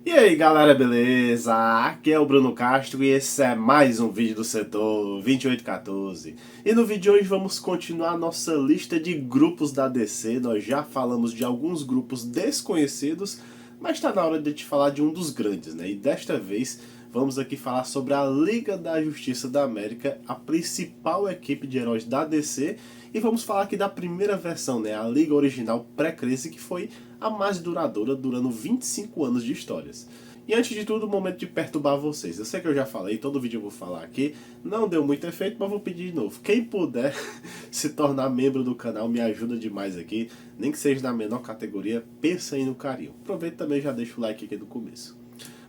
E aí galera, beleza? Aqui é o Bruno Castro e esse é mais um vídeo do setor 2814. E no vídeo de hoje vamos continuar nossa lista de grupos da DC. Nós já falamos de alguns grupos desconhecidos, mas está na hora de te falar de um dos grandes, né? E desta vez vamos aqui falar sobre a Liga da Justiça da América, a principal equipe de heróis da DC. E vamos falar aqui da primeira versão, né? A Liga original pré-crise, que foi a mais duradoura, durando 25 anos de histórias. E antes de tudo, o momento de perturbar vocês. Eu sei que eu já falei, todo vídeo eu vou falar aqui, não deu muito efeito, mas vou pedir de novo. Quem puder se tornar membro do canal, me ajuda demais aqui, nem que seja na menor categoria, pensa aí no carinho. Aproveita também e já deixa o like aqui no começo.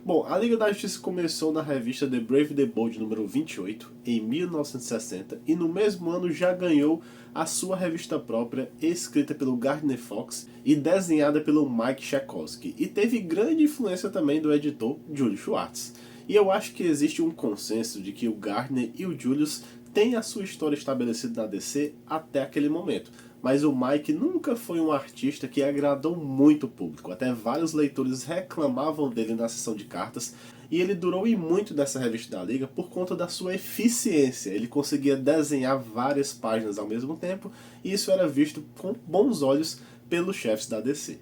Bom, a Liga da Justiça começou na revista The Brave and the Bold número 28, em 1960, e no mesmo ano já ganhou a sua revista própria, escrita pelo Gardner Fox e desenhada pelo Mike Sekowsky, e teve grande influência também do editor Julius Schwartz. E eu acho que existe um consenso de que o Gardner e o Julius têm a sua história estabelecida na DC até aquele momento. Mas o Mike nunca foi um artista que agradou muito o público. Até vários leitores reclamavam dele na sessão de cartas. E ele durou e muito dessa revista da Liga por conta da sua eficiência. Ele conseguia desenhar várias páginas ao mesmo tempo. E isso era visto com bons olhos pelos chefes da DC.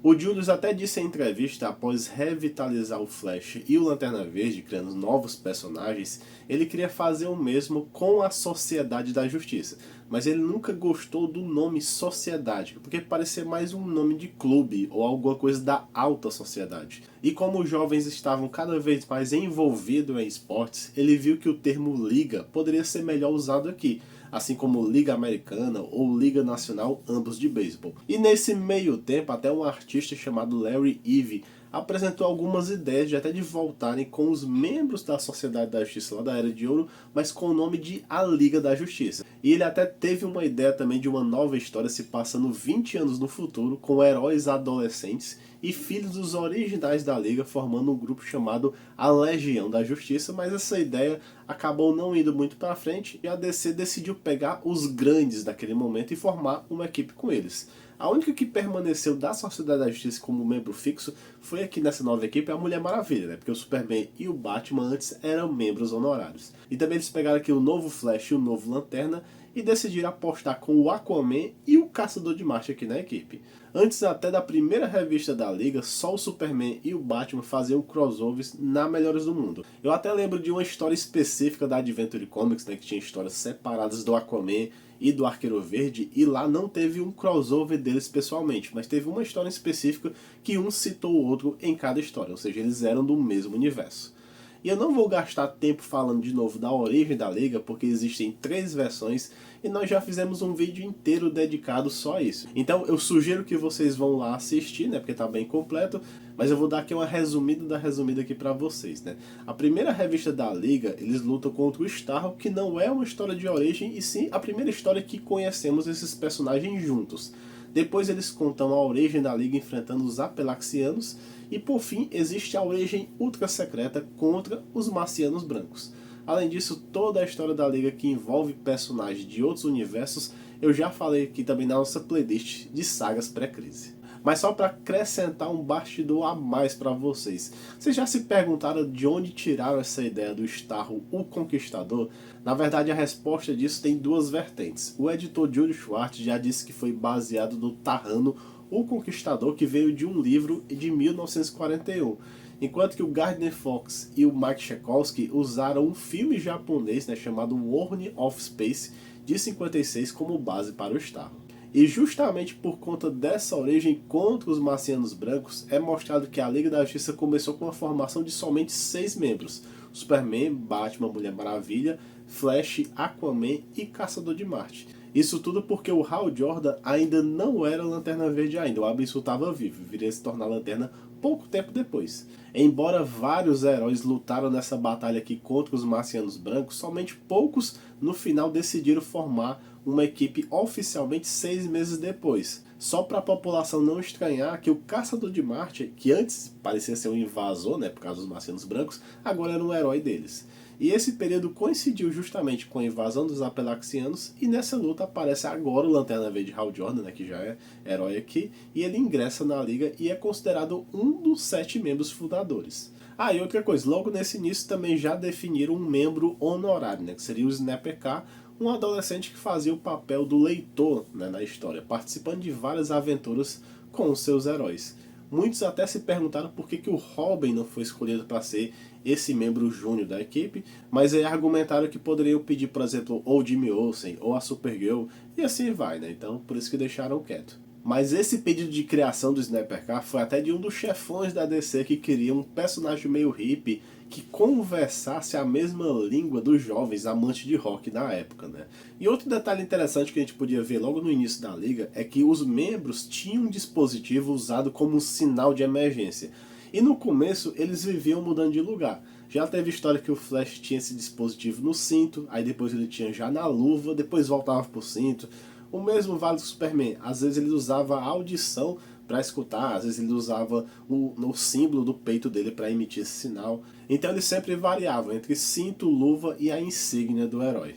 O Julius até disse em entrevista, após revitalizar o Flash e o Lanterna Verde, criando novos personagens, ele queria fazer o mesmo com a Sociedade da Justiça. Mas ele nunca gostou do nome Sociedade, porque parecia mais um nome de clube ou alguma coisa da alta sociedade. E como os jovens estavam cada vez mais envolvidos em esportes, ele viu que o termo Liga poderia ser melhor usado aqui, assim como Liga Americana ou Liga Nacional, ambos de beisebol. E nesse meio tempo, até um artista chamado Larry Eve apresentou algumas ideias de até de voltarem com os membros da Sociedade da Justiça lá da Era de Ouro, mas com o nome de A Liga da Justiça. E ele até teve uma ideia também de uma nova história se passando 20 anos no futuro, com heróis adolescentes e filhos dos originais da Liga, formando um grupo chamado a Legião da Justiça, mas essa ideia acabou não indo muito para frente e a DC decidiu pegar os grandes daquele momento e formar uma equipe com eles. A única que permaneceu da Sociedade da Justiça como membro fixo foi aqui nessa nova equipe a Mulher Maravilha, né? Porque o Superman e o Batman antes eram membros honorários. E também eles pegaram aqui o novo Flash e o novo Lanterna e decidiram apostar com o Aquaman e o Caçador de Marte aqui na equipe. Antes até da primeira revista da Liga, só o Superman e o Batman faziam crossovers na Melhores do Mundo. Eu até lembro de uma história específica da Adventure Comics, né, que tinha histórias separadas do Aquaman e do Arqueiro Verde, e lá não teve um crossover deles pessoalmente, mas teve uma história específica que um citou o outro em cada história, ou seja, eles eram do mesmo universo. E eu não vou gastar tempo falando de novo da origem da Liga, porque existem 3 versões e nós já fizemos um vídeo inteiro dedicado só a isso. Então eu sugiro que vocês vão lá assistir, né, porque tá bem completo, mas eu vou dar aqui uma resumida da resumida aqui pra vocês, né. A primeira revista da Liga, eles lutam contra o Starro, que não é uma história de origem, e sim a primeira história que conhecemos esses personagens juntos. Depois eles contam a origem da Liga enfrentando os Apelaxianos, e por fim existe a origem ultra secreta contra os Marcianos Brancos. Além disso, toda a história da Liga que envolve personagens de outros universos, eu já falei aqui também na nossa playlist de sagas pré-crise. Mas só para acrescentar um bastidor a mais para vocês. Vocês já se perguntaram de onde tiraram essa ideia do Starro, o Conquistador? Na verdade, a resposta disso tem 2 vertentes. O editor Julius Schwartz já disse que foi baseado no Tarrano, o Conquistador, que veio de um livro de 1941. Enquanto que o Gardner Fox e o Mike Sekowsky usaram um filme japonês, né, chamado Warning of Space, de 56 como base para o Starro. E justamente por conta dessa origem contra os Marcianos Brancos, é mostrado que a Liga da Justiça começou com uma formação de somente 6 membros. Superman, Batman, Mulher Maravilha, Flash, Aquaman e Caçador de Marte. Isso tudo porque o Hal Jordan ainda não era Lanterna Verde ainda, o Abissu estava vivo, viria se tornar Lanterna pouco tempo depois. Embora vários heróis lutaram nessa batalha aqui contra os Marcianos Brancos, somente poucos no final decidiram formar uma equipe oficialmente 6 meses depois. Só para a população não estranhar que o Caçador de Marte, que antes parecia ser um invasor, né, por causa dos Marcianos Brancos, agora era um herói deles. E esse período coincidiu justamente com a invasão dos Apelaxianos, e nessa luta aparece agora o Lanterna Verde Hal Jordan, né, que já é herói aqui, e ele ingressa na Liga e é considerado um dos 7 membros fundadores. Ah, e outra coisa, logo nesse início também já definiram um membro honorário, né, que seria o Snapper K, um adolescente que fazia o papel do leitor, né, na história, participando de várias aventuras com os seus heróis. Muitos até se perguntaram por que o Robin não foi escolhido para ser esse membro júnior da equipe, mas aí argumentaram que poderiam pedir, por exemplo, ou o Jimmy Olsen, ou a Supergirl, e assim vai, né? Então por isso que deixaram quieto. Mas esse pedido de criação do Snapper K foi até de um dos chefões da DC que queria um personagem meio hippie que conversasse a mesma língua dos jovens amantes de rock na época, né? E outro detalhe interessante que a gente podia ver logo no início da liga é que os membros tinham um dispositivo usado como um sinal de emergência. E no começo eles viviam mudando de lugar. Já teve história que o Flash tinha esse dispositivo no cinto, aí depois ele tinha já na luva, depois voltava pro cinto. O mesmo vale do Superman, às vezes ele usava a audição para escutar, às vezes ele usava o símbolo do peito dele para emitir esse sinal. Então ele sempre variava entre cinto, luva e a insígnia do herói.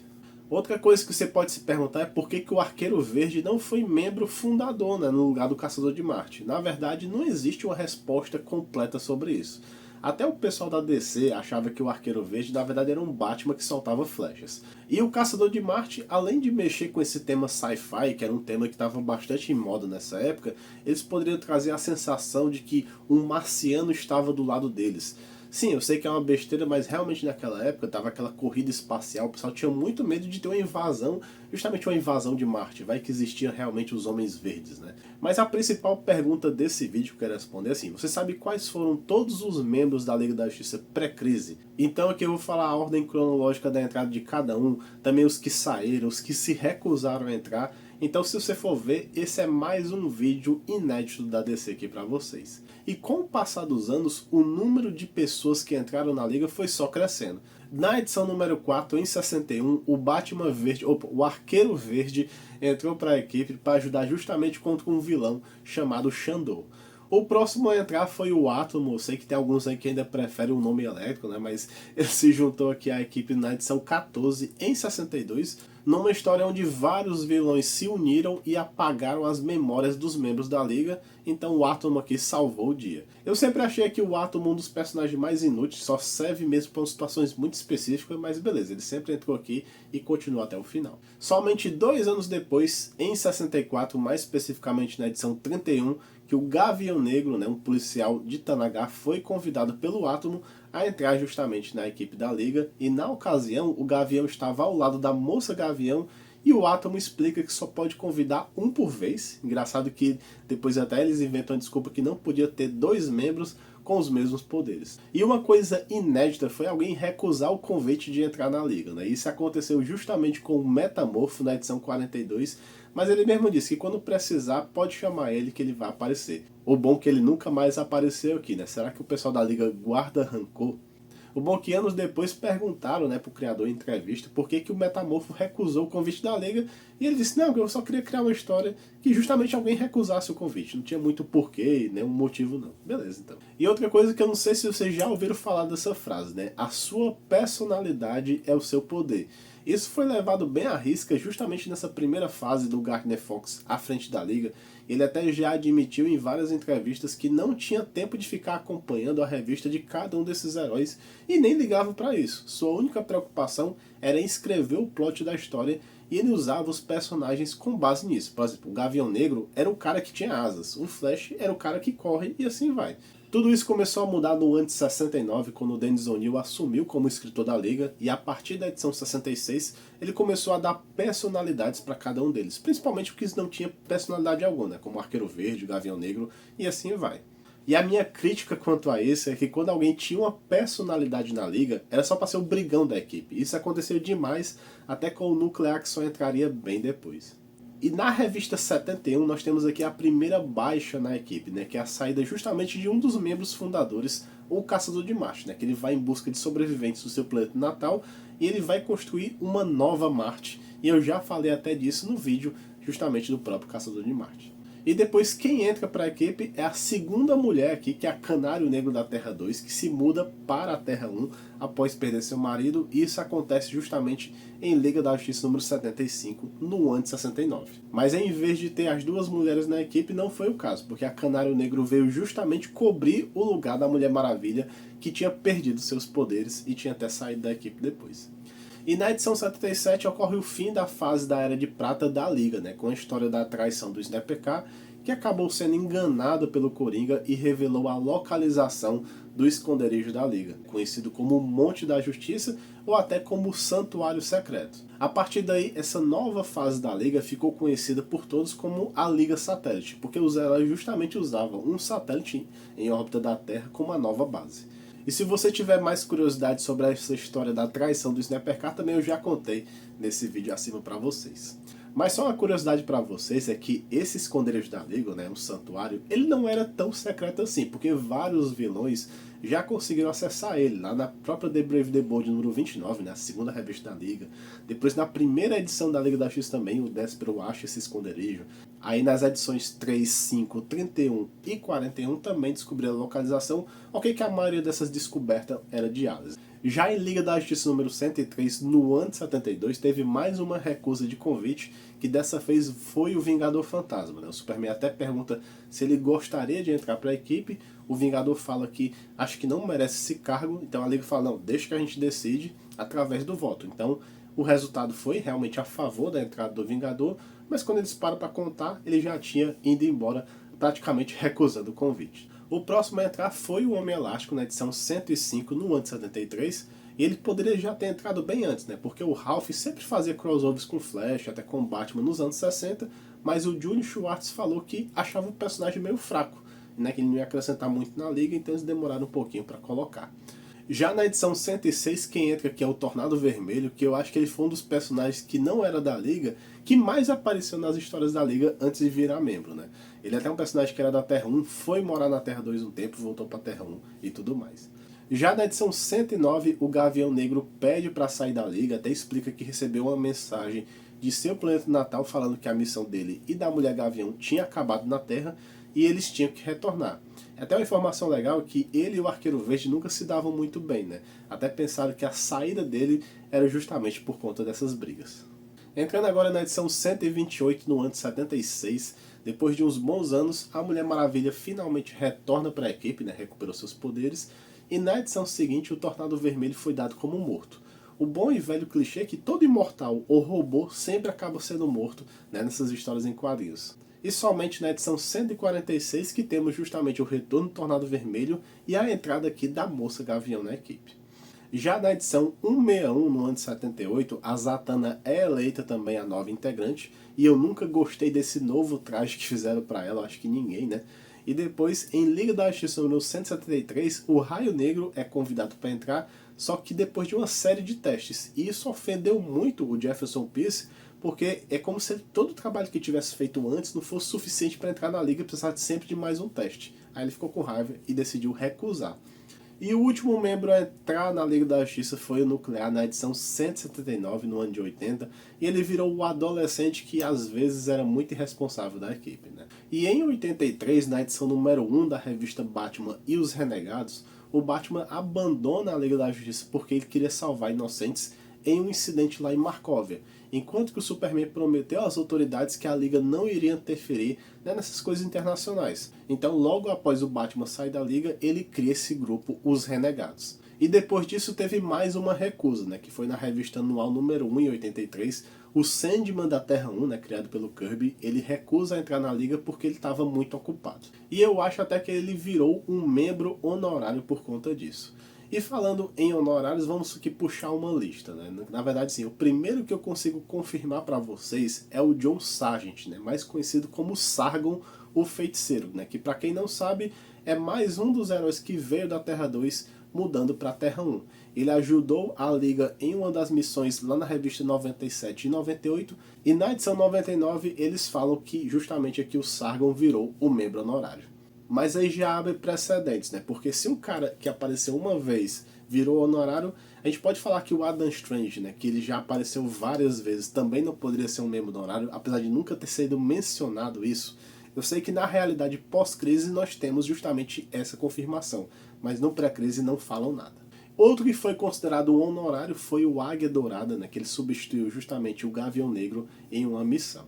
Outra coisa que você pode se perguntar é por que o Arqueiro Verde não foi membro fundador, né, no lugar do Caçador de Marte. Na verdade, não existe uma resposta completa sobre isso. Até o pessoal da DC achava que o Arqueiro Verde na verdade era um Batman que soltava flechas. E o Caçador de Marte, além de mexer com esse tema sci-fi, que era um tema que estava bastante em moda nessa época, eles poderiam trazer a sensação de que um marciano estava do lado deles. Sim, eu sei que é uma besteira, mas realmente naquela época tava aquela corrida espacial, o pessoal tinha muito medo de ter uma invasão, justamente uma invasão de Marte, vai que existiam realmente os Homens Verdes, né? Mas a principal pergunta desse vídeo que eu quero responder é assim, você sabe quais foram todos os membros da Liga da Justiça pré-crise? Então aqui eu vou falar a ordem cronológica da entrada de cada um, também os que saíram, os que se recusaram a entrar. Então se você for ver, esse é mais um vídeo inédito da DC aqui pra vocês. E com o passar dos anos, o número de pessoas que entraram na liga foi só crescendo. Na edição número 4, em 61, o Batman Verde, o Arqueiro Verde entrou para a equipe para ajudar justamente contra um vilão chamado Xandor. O próximo a entrar foi o Átomo, eu sei que tem alguns aí que ainda preferem o nome elétrico, né? Mas ele se juntou aqui à equipe na edição 14, em 62, numa história onde vários vilões se uniram e apagaram as memórias dos membros da Liga, então o Átomo aqui salvou o dia. Eu sempre achei que o Átomo é um dos personagens mais inúteis, só serve mesmo para situações muito específicas, mas beleza, ele sempre entrou aqui e continuou até o final. Somente 2 anos depois, em 64, mais especificamente na edição 31, que o Gavião Negro, né, um policial de Tanagar, foi convidado pelo Átomo a entrar justamente na equipe da Liga, e na ocasião o Gavião estava ao lado da Moça Gavião, e o Átomo explica que só pode convidar um por vez. Engraçado que depois até eles inventam a desculpa que não podia ter 2 membros com os mesmos poderes. E uma coisa inédita foi alguém recusar o convite de entrar na Liga, né? Isso aconteceu justamente com o Metamorfo na edição 42, mas ele mesmo disse que quando precisar pode chamar ele que ele vai aparecer. O bom é que ele nunca mais apareceu aqui, né? Será que o pessoal da Liga guarda rancor? O bom que anos depois perguntaram, né, pro criador em entrevista por que o Metamorfo recusou o convite da Liga, e ele disse, não, eu só queria criar uma história que justamente alguém recusasse o convite, não tinha muito porquê, nenhum motivo não. Beleza, então. E outra coisa que eu não sei se vocês já ouviram falar dessa frase, né, a sua personalidade é o seu poder. Isso foi levado bem à risca justamente nessa primeira fase do Gardner Fox à frente da Liga. Ele até já admitiu em várias entrevistas que não tinha tempo de ficar acompanhando a revista de cada um desses heróis e nem ligava para isso. Sua única preocupação era em escrever o plot da história, e ele usava os personagens com base nisso. Por exemplo, o Gavião Negro era o cara que tinha asas, o Flash era o cara que corre, e assim vai. Tudo isso começou a mudar no ano de 69, quando o Dennis O'Neil assumiu como escritor da Liga, e a partir da edição 66, ele começou a dar personalidades para cada um deles, principalmente porque eles não tinham personalidade alguma, como o Arqueiro Verde, o Gavião Negro, e assim vai. E a minha crítica quanto a isso é que quando alguém tinha uma personalidade na Liga, era só para ser o brigão da equipe. Isso aconteceu demais, até com o Nuclear, que só entraria bem depois. E na revista 71 nós temos aqui a primeira baixa na equipe, né, que é a saída justamente de um dos membros fundadores, o Caçador de Marte, né, que ele vai em busca de sobreviventes do seu planeta natal e ele vai construir uma nova Marte. E eu já falei até disso no vídeo justamente do próprio Caçador de Marte. E depois quem entra para a equipe é a segunda mulher aqui, que é a Canário Negro da Terra 2, que se muda para a Terra 1 após perder seu marido, e isso acontece justamente em Liga da Justiça número 75, no ano de 69. Mas em vez de ter as duas mulheres na equipe, não foi o caso, porque a Canário Negro veio justamente cobrir o lugar da Mulher Maravilha, que tinha perdido seus poderes e tinha até saído da equipe depois. E na edição 77 ocorre o fim da fase da Era de Prata da Liga, né, com a história da traição do Sniper K, que acabou sendo enganado pelo Coringa e revelou a localização do esconderijo da Liga, conhecido como o Monte da Justiça ou até como o Santuário Secreto. A partir daí, essa nova fase da Liga ficou conhecida por todos como a Liga Satélite, porque os heróis justamente usavam um satélite em órbita da Terra como a nova base. E se você tiver mais curiosidade sobre essa história da traição do Sniper K, também eu já contei nesse vídeo acima para vocês. Mas só uma curiosidade para vocês é que esse esconderijo da Liga, né, um santuário, ele não era tão secreto assim, porque vários vilões já conseguiram acessar ele, lá na própria The Brave the Bold número 29, né, a segunda revista da Liga. Depois na primeira edição da Liga da X também, o Déspero acha esse esconderijo. Aí nas edições 3, 5, 31 e 41 também descobriram a localização, ok que a maioria dessas descobertas era de Alice. Já em Liga da Justiça número 103, no ano de 72, teve mais uma recusa de convite, que dessa vez foi o Vingador Fantasma, né? O Superman até pergunta se ele gostaria de entrar para a equipe, o Vingador fala que acho que não merece esse cargo, então a Liga fala, não, deixa que a gente decide através do voto. Então o resultado foi realmente a favor da entrada do Vingador, mas quando eles param para contar, ele já tinha ido embora, praticamente recusando o convite. O próximo a entrar foi o Homem Elástico, na edição 105, no ano de 73, e ele poderia já ter entrado bem antes, né? Porque o Ralph sempre fazia crossovers com Flash, até com Batman nos anos 60, mas o Júlio Schwartz falou que achava o personagem meio fraco, né? Que ele não ia acrescentar muito na liga, então eles demoraram um pouquinho para colocar. Já na edição 106, quem entra aqui é o Tornado Vermelho, que eu acho que ele foi um dos personagens que não era da Liga, que mais apareceu nas histórias da Liga antes de virar membro, né? Ele é até um personagem que era da Terra 1, foi morar na Terra 2 um tempo, voltou pra Terra 1 e tudo mais. Já na edição 109, o Gavião Negro pede para sair da Liga, até explica que recebeu uma mensagem de seu planeta natal falando que a missão dele e da Mulher Gavião tinha acabado na Terra e eles tinham que retornar. Até uma informação legal é que ele e o Arqueiro Verde nunca se davam muito bem, né? Até pensaram que a saída dele era justamente por conta dessas brigas. Entrando agora na edição 128, no ano de 76, depois de uns bons anos, a Mulher Maravilha finalmente retorna para a equipe, né? Recuperou seus poderes, e na edição seguinte o Tornado Vermelho foi dado como morto. O bom e velho clichê é que todo imortal ou robô sempre acaba sendo morto, né, nessas histórias em quadrinhos. E somente na edição 146 que temos justamente o retorno do Tornado Vermelho e a entrada aqui da Moça Gavião na equipe. Já na edição 161, no ano de 78, a Zatanna é eleita também a nova integrante, e eu nunca gostei desse novo traje que fizeram para ela, acho que ninguém, né? E depois, em Liga da Justiça número 173, o Raio Negro é convidado para entrar, só que depois de uma série de testes. E isso ofendeu muito o Jefferson Pierce, porque é como se todo o trabalho que tivesse feito antes não fosse suficiente para entrar na liga e precisasse sempre de mais um teste. Aí ele ficou com raiva e decidiu recusar. E o último membro a entrar na Liga da Justiça foi o Nuclear, na edição 179, no ano de 80, e ele virou o adolescente que às vezes era muito irresponsável da equipe, né? E em 83, na edição número 1 da revista Batman e os Renegados, o Batman abandona a Liga da Justiça porque ele queria salvar inocentes em um incidente lá em Markovia, enquanto que o Superman prometeu às autoridades que a Liga não iria interferir, né, nessas coisas internacionais. Então, logo após o Batman sair da Liga, ele cria esse grupo, os Renegados. E depois disso teve mais uma recusa, né, que foi na revista anual número 1, em 83, o Sandman da Terra 1, né, criado pelo Kirby, ele recusa entrar na Liga porque ele estava muito ocupado. E eu acho até que ele virou um membro honorário por conta disso. E falando em honorários, vamos aqui puxar uma lista, né? Na verdade, sim, o primeiro que eu consigo confirmar para vocês é o John Sargent, né? Mais conhecido como Sargon, o Feiticeiro, né? Que para quem não sabe, é mais um dos heróis que veio da Terra 2 mudando para a Terra 1. Ele ajudou a Liga em uma das missões lá na revista 97 e 98, e na edição 99 eles falam que justamente aqui o Sargon virou o membro honorário. Mas aí já abre precedentes, né? Porque se um cara que apareceu uma vez virou honorário, a gente pode falar que o Adam Strange, né? Que ele já apareceu várias vezes, também não poderia ser um membro honorário, apesar de nunca ter sido mencionado isso. Eu sei que na realidade pós-crise nós temos justamente essa confirmação, mas no pré-crise não falam nada. Outro que foi considerado um honorário foi o Águia Dourada, né, que ele substituiu justamente o Gavião Negro em uma missão.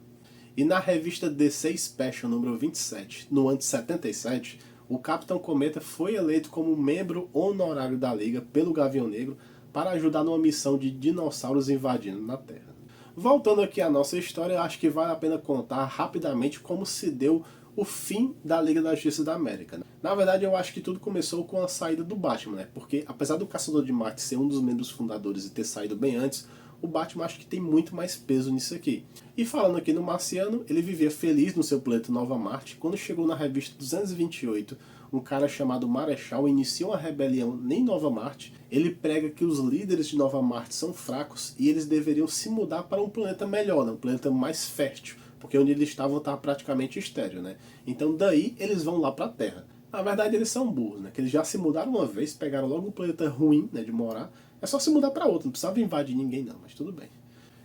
E na revista DC Special número 27, no ano de 77, o Capitão Cometa foi eleito como membro honorário da Liga pelo Gavião Negro para ajudar numa missão de dinossauros invadindo na Terra. Voltando aqui à nossa história, acho que vale a pena contar rapidamente como se deu o fim da Liga da Justiça da América. Na verdade, eu acho que tudo começou com a saída do Batman, né? Porque apesar do Caçador de Marte ser um dos membros fundadores e ter saído bem antes, o Batman acho que tem muito mais peso nisso aqui. E falando aqui no Marciano, ele vivia feliz no seu planeta Nova Marte, quando chegou na revista 228, um cara chamado Marechal inicia uma rebelião em Nova Marte. Ele prega que os líderes de Nova Marte são fracos e eles deveriam se mudar para um planeta melhor, né? Um planeta mais fértil, porque onde eles estavam estava praticamente estéril, né? Então daí eles vão lá para a Terra. Na verdade eles são burros, né? Que eles já se mudaram uma vez, pegaram logo um planeta ruim, né, de morar. É só se mudar para outro, não precisava invadir ninguém não, mas tudo bem.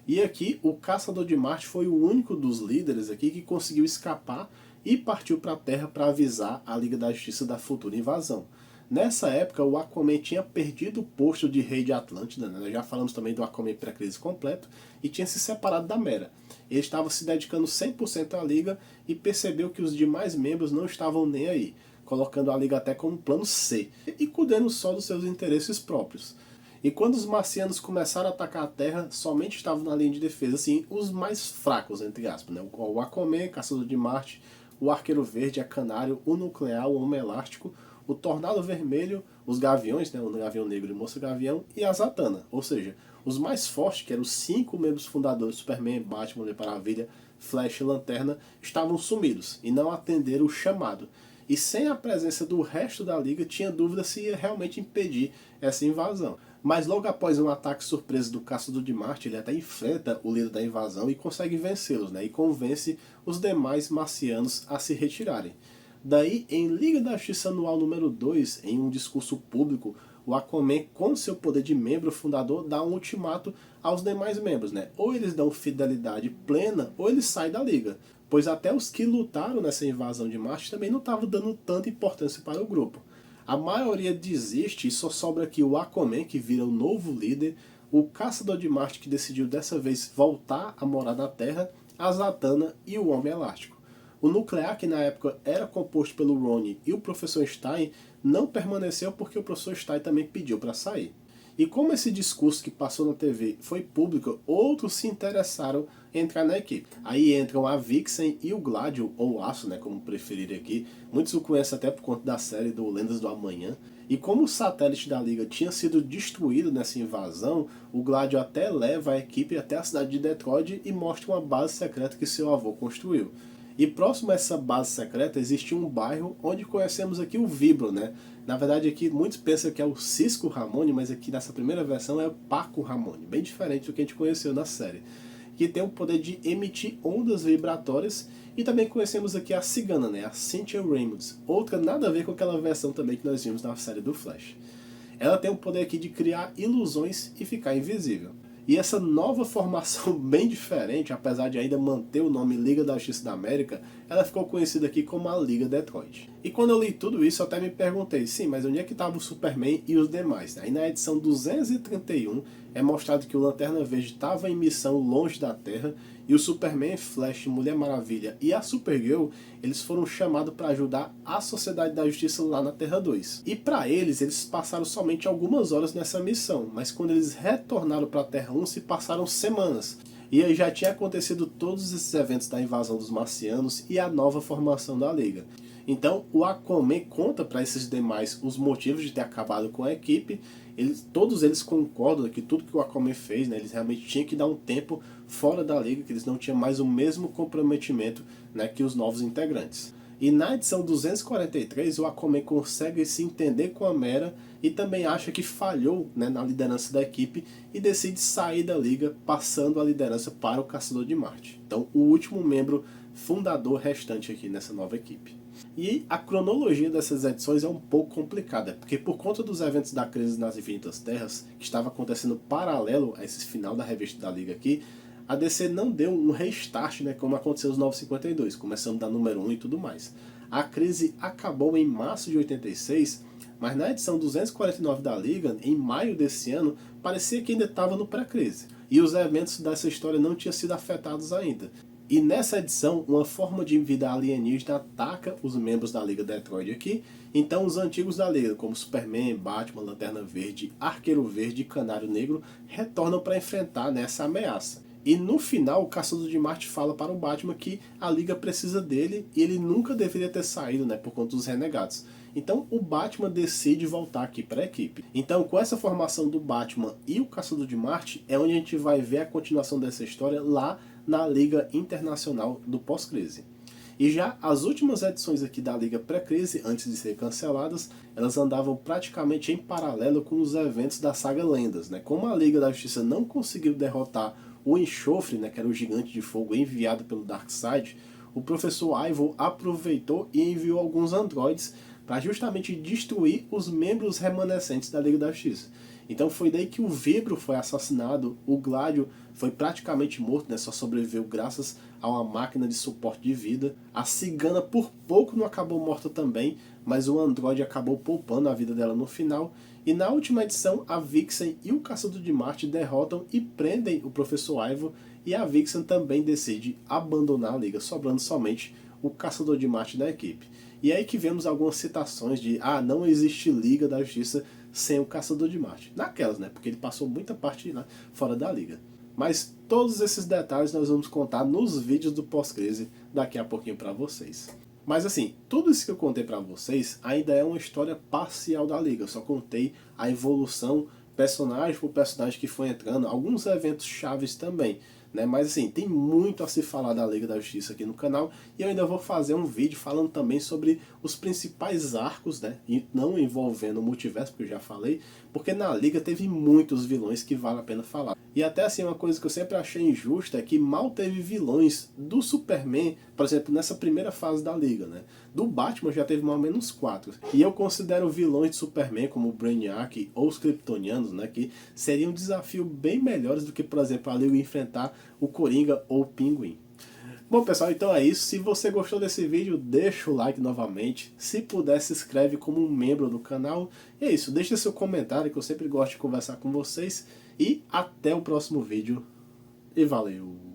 E aqui o Caçador de Marte foi o único dos líderes aqui que conseguiu escapar e partiu para a Terra para avisar a Liga da Justiça da futura invasão. Nessa época o Aquaman tinha perdido o posto de rei de Atlântida, né? Nós já falamos também do Aquaman pré-crise completo, e tinha se separado da Mera. Ele estava se dedicando 100% à Liga e percebeu que os demais membros não estavam nem aí, colocando a Liga até como plano C, e cuidando só dos seus interesses próprios. E quando os marcianos começaram a atacar a Terra, somente estavam na linha de defesa, assim, os mais fracos, entre aspas, né? O Aquaman, Caçador de Marte, o Arqueiro Verde, a Canário, o Nuclear, o Homem Elástico, o Tornado Vermelho, os Gaviões, né? O Gavião Negro e o Moça Gavião, e a Zatanna. Ou seja, os mais fortes, que eram os 5 membros fundadores, Superman, Batman, Mulher Maravilha, Flash e Lanterna, estavam sumidos e não atenderam o chamado. E sem a presença do resto da Liga, tinha dúvida se ia realmente impedir essa invasão. Mas logo após um ataque surpresa do Caçador de Marte, ele até enfrenta o líder da invasão e consegue vencê-los, né? E convence os demais marcianos a se retirarem. Daí, em Liga da Justiça Anual número 2, em um discurso público, o Aquaman, com seu poder de membro fundador, dá um ultimato aos demais membros, né? Ou eles dão fidelidade plena, ou eles saem da Liga. Pois até os que lutaram nessa invasão de Marte também não estavam dando tanta importância para o grupo. A maioria desiste e só sobra aqui o Aquaman, que vira o novo líder, o Caçador de Marte, que decidiu dessa vez voltar a morar na Terra, a Zatanna e o Homem Elástico. O Nuclear, que na época era composto pelo Ronnie e o Professor Stein, não permaneceu porque o Professor Stein também pediu para sair. E como esse discurso que passou na TV foi público, outros se interessaram em entrar na equipe. Aí entram a Vixen e o Gladio, ou Aço, né, como preferirem aqui. Muitos o conhecem até por conta da série do Lendas do Amanhã. E como o satélite da Liga tinha sido destruído nessa invasão, o Gladio até leva a equipe até a cidade de Detroit e mostra uma base secreta que seu avô construiu. E próximo a essa base secreta existe um bairro onde conhecemos aqui o Vibro, né? Na verdade aqui muitos pensam que é o Cisco Ramone, mas aqui nessa primeira versão é o Paco Ramone, bem diferente do que a gente conheceu na série. Que tem o poder de emitir ondas vibratórias, e também conhecemos aqui a cigana, né? A Cynthia Raymonds, outra nada a ver com aquela versão também que nós vimos na série do Flash. Ela tem o poder aqui de criar ilusões e ficar invisível. E essa nova formação bem diferente, apesar de ainda manter o nome Liga da Justiça da América, ela ficou conhecida aqui como a Liga Detroit. E quando eu li tudo isso, eu até me perguntei, sim, mas onde é que estava o Superman e os demais? Aí na edição 231 é mostrado que o Lanterna Verde estava em missão longe da Terra, e o Superman, Flash, Mulher Maravilha e a Supergirl, eles foram chamados para ajudar a Sociedade da Justiça lá na Terra 2. E para eles passaram somente algumas horas nessa missão, mas quando eles retornaram para a Terra 1 se passaram semanas. E aí já tinha acontecido todos esses eventos da invasão dos marcianos e a nova formação da Liga. Então o Aquaman conta para esses demais os motivos de ter acabado com a equipe. Todos eles concordam que tudo que o Aquaman fez, né, eles realmente tinham que dar um tempo fora da Liga, que eles não tinham mais o mesmo comprometimento, né, que os novos integrantes. E na edição 243 o Aquaman consegue se entender com a Mera e também acha que falhou, né, na liderança da equipe e decide sair da Liga, passando a liderança para o Caçador de Marte. Então o último membro fundador restante aqui nessa nova equipe. E a cronologia dessas edições é um pouco complicada, porque por conta dos eventos da crise nas Infinitas Terras, que estava acontecendo paralelo a esse final da revista da Liga aqui, a DC não deu um restart, né, como aconteceu nos 952, começando da número 1 e tudo mais. A crise acabou em março de 86, mas na edição 249 da Liga, em maio desse ano, parecia que ainda estava no pré-crise, e os eventos dessa história não tinham sido afetados ainda. E nessa edição, uma forma de vida alienígena ataca os membros da Liga Detroit aqui. Então os antigos da Liga, como Superman, Batman, Lanterna Verde, Arqueiro Verde e Canário Negro, retornam para enfrentar nessa ameaça. E no final, o Caçador de Marte fala para o Batman que a Liga precisa dele e ele nunca deveria ter saído, né, por conta dos renegados. Então o Batman decide voltar aqui para a equipe. Então com essa formação do Batman e o Caçador de Marte é onde a gente vai ver a continuação dessa história lá na Liga Internacional do pós-crise. E já as últimas edições aqui da Liga pré-crise, antes de serem canceladas, elas andavam praticamente em paralelo com os eventos da saga Lendas, né? Como a Liga da Justiça não conseguiu derrotar o Enxofre, né, que era o gigante de fogo enviado pelo Darkseid, o Professor Ivo aproveitou e enviou alguns androides para justamente destruir os membros remanescentes da Liga da Justiça. Então foi daí que o Vibro foi assassinado, o Gladio foi praticamente morto, né, só sobreviveu graças a uma máquina de suporte de vida. A Cigana por pouco não acabou morta também, mas o androide acabou poupando a vida dela no final. E na última edição, a Vixen e o Caçador de Marte derrotam e prendem o Professor Ivo, e a Vixen também decide abandonar a Liga, sobrando somente o Caçador de Marte da equipe. E é aí que vemos algumas citações de não existe Liga da Justiça sem o Caçador de Marte. Naquelas, né? Porque ele passou muita parte lá fora da Liga. Mas todos esses detalhes nós vamos contar nos vídeos do pós-crise daqui a pouquinho para vocês. Mas assim, tudo isso que eu contei para vocês ainda é uma história parcial da Liga. Eu só contei a evolução personagem por personagem que foi entrando, alguns eventos chaves também, né? Mas assim, tem muito a se falar da Liga da Justiça aqui no canal, e eu ainda vou fazer um vídeo falando também sobre os principais arcos, né? E não envolvendo o multiverso, porque eu já falei, porque na Liga teve muitos vilões que vale a pena falar. E até assim, uma coisa que eu sempre achei injusta é que mal teve vilões do Superman, por exemplo, nessa primeira fase da Liga, né? Do Batman já teve mais ou menos 4. E eu considero vilões de Superman, como o Brainiac ou os Kryptonianos, né? Que seriam um desafio bem melhores do que, por exemplo, a Liga enfrentar o Coringa ou o Pinguim. Bom pessoal, então é isso. Se você gostou desse vídeo, deixa o like novamente. Se puder, se inscreve como um membro do canal. E é isso, deixa seu comentário que eu sempre gosto de conversar com vocês. E até o próximo vídeo. E valeu!